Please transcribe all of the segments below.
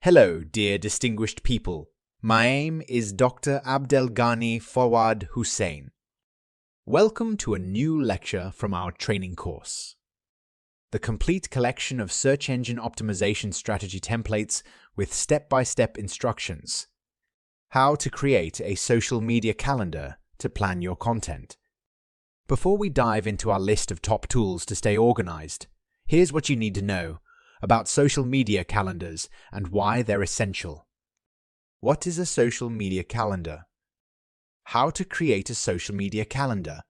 Hello, dear distinguished people. My name is Dr. Abdelghani Fawad Hussain. Welcome to a new lecture from our training course. The complete collection of search engine optimization strategy templates with step-by-step instructions. How to create a social media calendar to plan your content. Before we dive into our list of top tools to stay organized, here's what you need to know about social media calendars and why they're essential. What is a social media calendar? How to create a social media calendar.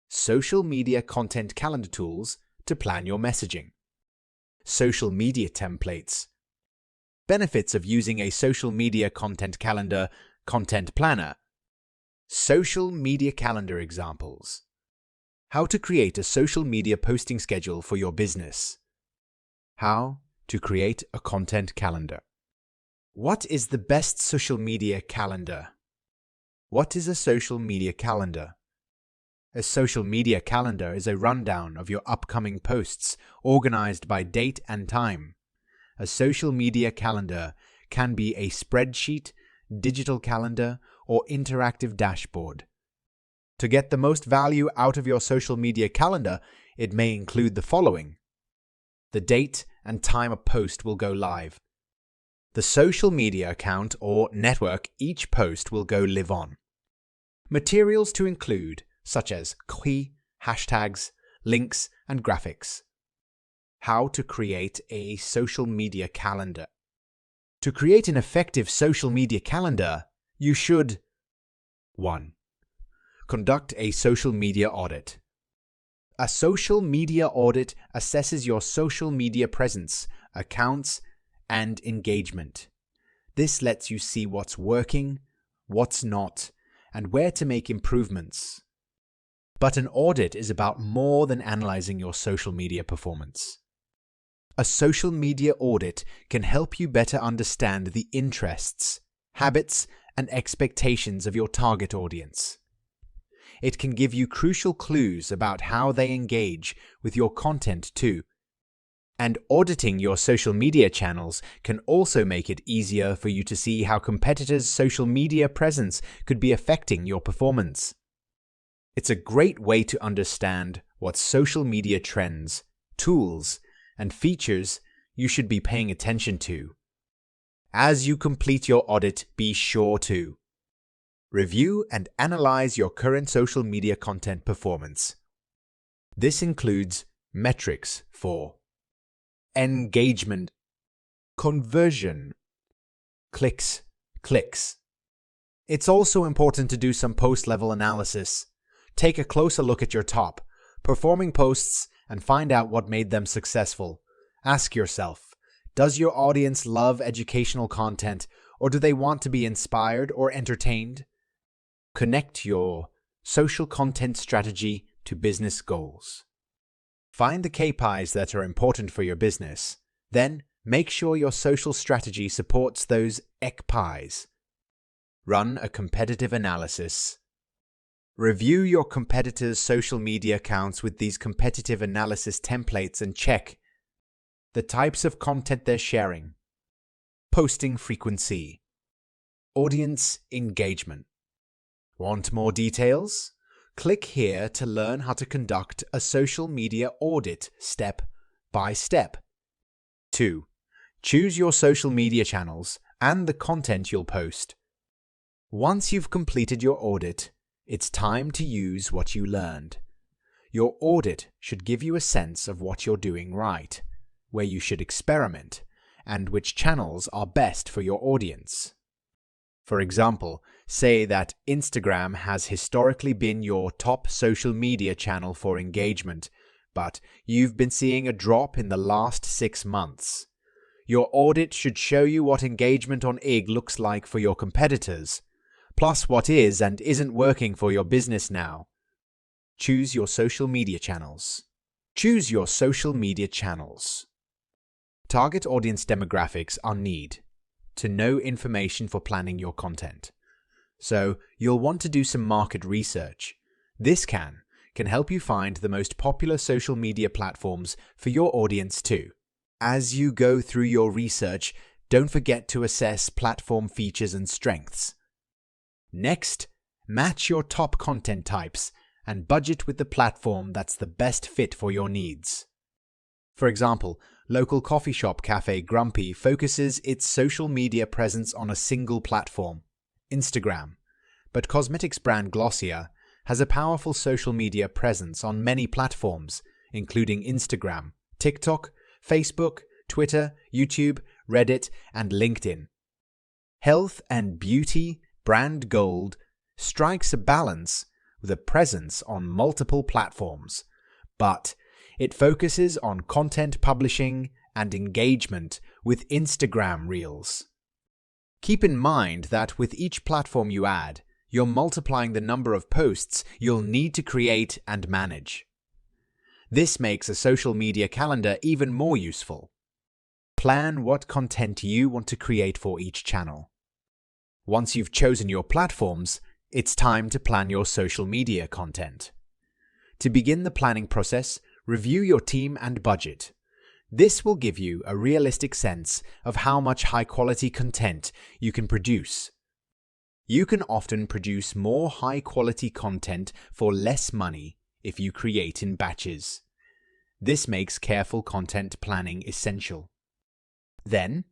Social media content calendar tools to plan your messaging. Social media templates. Benefits of using a social media content calendar, content planner. Social media calendar examples. How to create a social media posting schedule for your business. How to create a content calendar. What is the best social media calendar? What is a social media calendar? A social media calendar is a rundown of your upcoming posts organized by date and time. A social media calendar can be a spreadsheet, digital calendar, or interactive dashboard. To get the most value out of your social media calendar, it may include the following. The date and time a post will go live. The social media account or network each post will go live on. Materials to include, such as key, hashtags, links, and graphics. How to create a social media calendar. To create an effective social media calendar, you should 1. Conduct a social media audit. A social media audit assesses your social media presence, accounts, and engagement. This lets you see what's working, what's not, and where to make improvements. But an audit is about more than analyzing your social media performance. A social media audit can help you better understand the interests, habits, and expectations of your target audience. It can give you crucial clues about how they engage with your content too. And auditing your social media channels can also make it easier for you to see how competitors' social media presence could be affecting your performance. It's a great way to understand what social media trends, tools, and features you should be paying attention to. As you complete your audit, be sure to review and analyze your current social media content performance. This includes metrics for engagement, conversion, clicks. It's also important to do some post-level analysis. Take a closer look at your top performing posts and find out what made them successful. Ask yourself, does your audience love educational content, or do they want to be inspired or entertained? Connect your social content strategy to business goals. Find the KPIs that are important for your business. Then, make sure your social strategy supports those KPIs. Run a competitive analysis. Review your competitors' social media accounts with these competitive analysis templates and check the types of content they're sharing, posting frequency, audience engagement. Want more details? Click here to learn how to conduct a social media audit step by step. 2. Choose your social media channels and the content you'll post. Once you've completed your audit, it's time to use what you learned. Your audit should give you a sense of what you're doing right, where you should experiment, and which channels are best for your audience. For example, say that Instagram has historically been your top social media channel for engagement, but you've been seeing a drop in the last 6 months. Your audit should show you what engagement on IG looks like for your competitors, plus what is and isn't working for your business now. Choose your social media channels. Choose your social media channels. Target audience demographics are need to know information for planning your content. So you'll want to do some market research. This can help you find the most popular social media platforms for your audience too. As you go through your research, don't forget to assess platform features and strengths. Next, match your top content types and budget with the platform that's the best fit for your needs. For example, local coffee shop Cafe Grumpy focuses its social media presence on a single platform, Instagram, but cosmetics brand Glossier has a powerful social media presence on many platforms, including Instagram, TikTok, Facebook, Twitter, YouTube, Reddit, and LinkedIn. Health and beauty brand Gold strikes a balance with a presence on multiple platforms, but it focuses on content publishing and engagement with Instagram Reels. Keep in mind that with each platform you add, you're multiplying the number of posts you'll need to create and manage. This makes a social media calendar even more useful. Plan what content you want to create for each channel. Once you've chosen your platforms, it's time to plan your social media content. To begin the planning process, review your team and budget. This will give you a realistic sense of how much high-quality content you can produce. You can often produce more high-quality content for less money if you create in batches. This makes careful content planning essential. Then,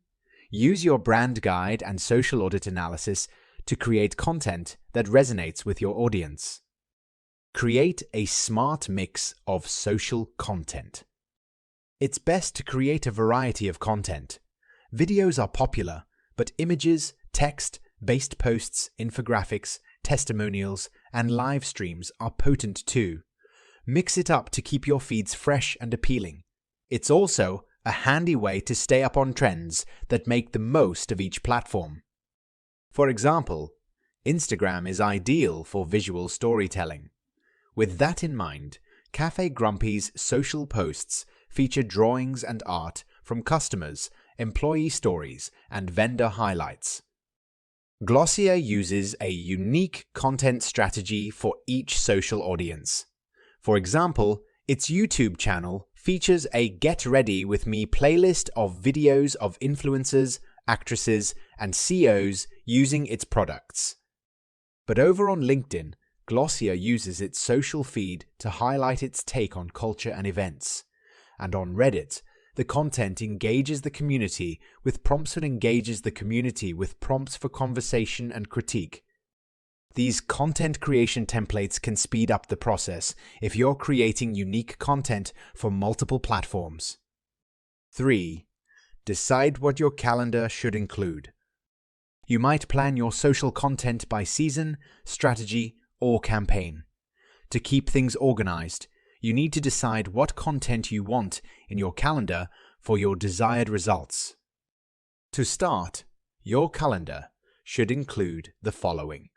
use your brand guide and social audit analysis to create content that resonates with your audience. Create a smart mix of social content. It's best to create a variety of content. Videos are popular, but images, text-based posts, infographics, testimonials, and live streams are potent too. Mix it up to keep your feeds fresh and appealing. It's also a handy way to stay up on trends that make the most of each platform. For example, Instagram is ideal for visual storytelling. With that in mind, Cafe Grumpy's social posts feature drawings and art from customers, employee stories, and vendor highlights. Glossier uses a unique content strategy for each social audience. For example, its YouTube channel features a Get Ready With Me playlist of videos of influencers, actresses, and CEOs using its products. But over on LinkedIn, Glossier uses its social feed to highlight its take on culture and events. And on Reddit, the content engages the community with prompts for conversation and critique. These content creation templates can speed up the process if you're creating unique content for multiple platforms. 3. Decide what your calendar should include. You might plan your social content by season, strategy, or campaign. To keep things organized, you need to decide what content you want in your calendar for your desired results. To start, your calendar should include the following: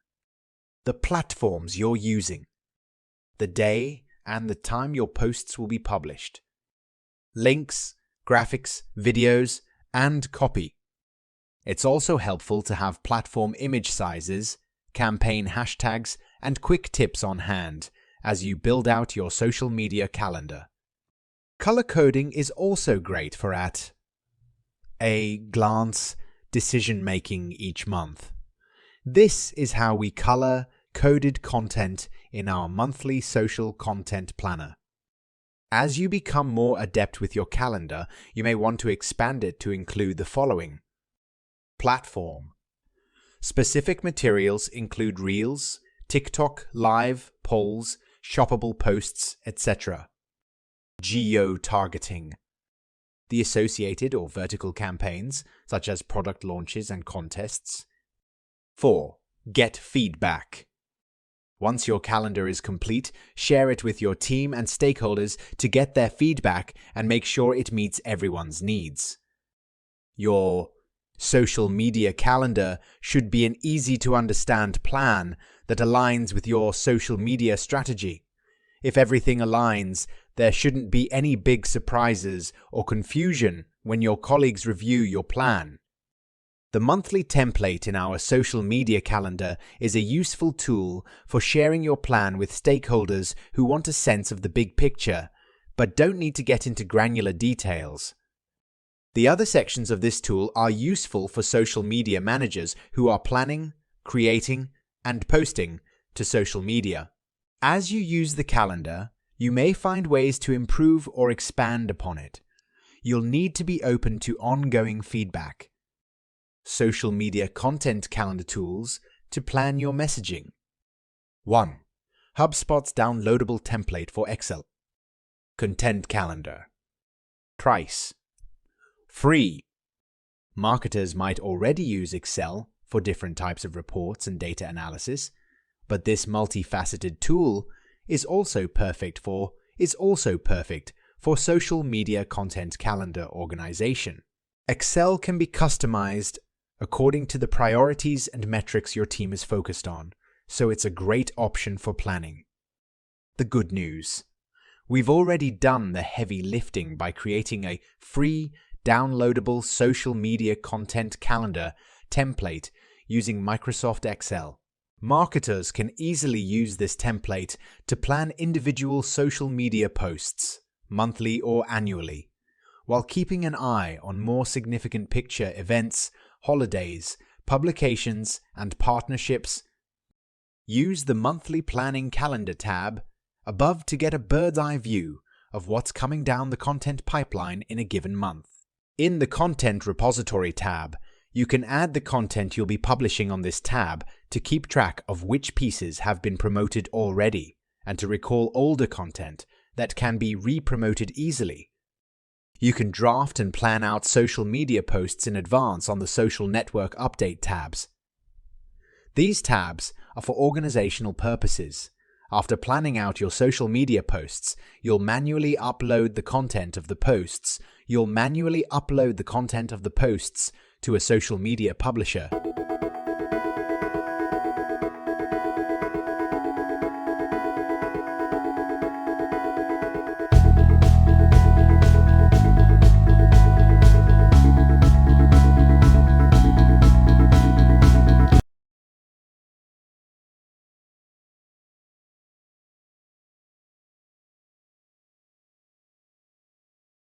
the platforms you're using, the day and the time your posts will be published, links, graphics, videos, and copy. It's also helpful to have platform image sizes, campaign hashtags, and quick tips on hand as you build out your social media calendar. Color coding is also great for at-a-glance decision-making each month. This is how we color coded content in our monthly social content planner. As you become more adept with your calendar, you may want to expand it to include the following: platform. Specific materials include Reels, TikTok, Live, polls, shoppable posts, etc. Geo-targeting. The associated or vertical campaigns, such as product launches and contests. 4. Get feedback. Once your calendar is complete, share it with your team and stakeholders to get their feedback and make sure it meets everyone's needs. Your social media calendar should be an easy-to-understand plan that aligns with your social media strategy. If everything aligns, there shouldn't be any big surprises or confusion when your colleagues review your plan. The monthly template in our social media calendar is a useful tool for sharing your plan with stakeholders who want a sense of the big picture, but don't need to get into granular details. The other sections of this tool are useful for social media managers who are planning, creating, and posting to social media. As you use the calendar, you may find ways to improve or expand upon it. You'll need to be open to ongoing feedback. Social media content calendar tools to plan your messaging. 1. HubSpot's downloadable template for Excel. Content calendar. Price. Free. Marketers might already use Excel for different types of reports and data analysis, but this multifaceted tool is also perfect for social media content calendar organization. Excel can be customized according to the priorities and metrics your team is focused on, so it's a great option for planning. The good news: we've already done the heavy lifting by creating a free, downloadable social media content calendar template using Microsoft Excel. Marketers can easily use this template to plan individual social media posts, monthly or annually, while keeping an eye on more significant picture events, holidays, publications, and partnerships. Use the Monthly Planning Calendar tab above to get a bird's-eye view of what's coming down the content pipeline in a given month. In the Content Repository tab, you can add the content you'll be publishing on this tab to keep track of which pieces have been promoted already and to recall older content that can be re-promoted easily. You can draft and plan out social media posts in advance on the Social Network Update tabs. These tabs are for organizational purposes. After planning out your social media posts, you'll manually upload the content of the posts to a social media publisher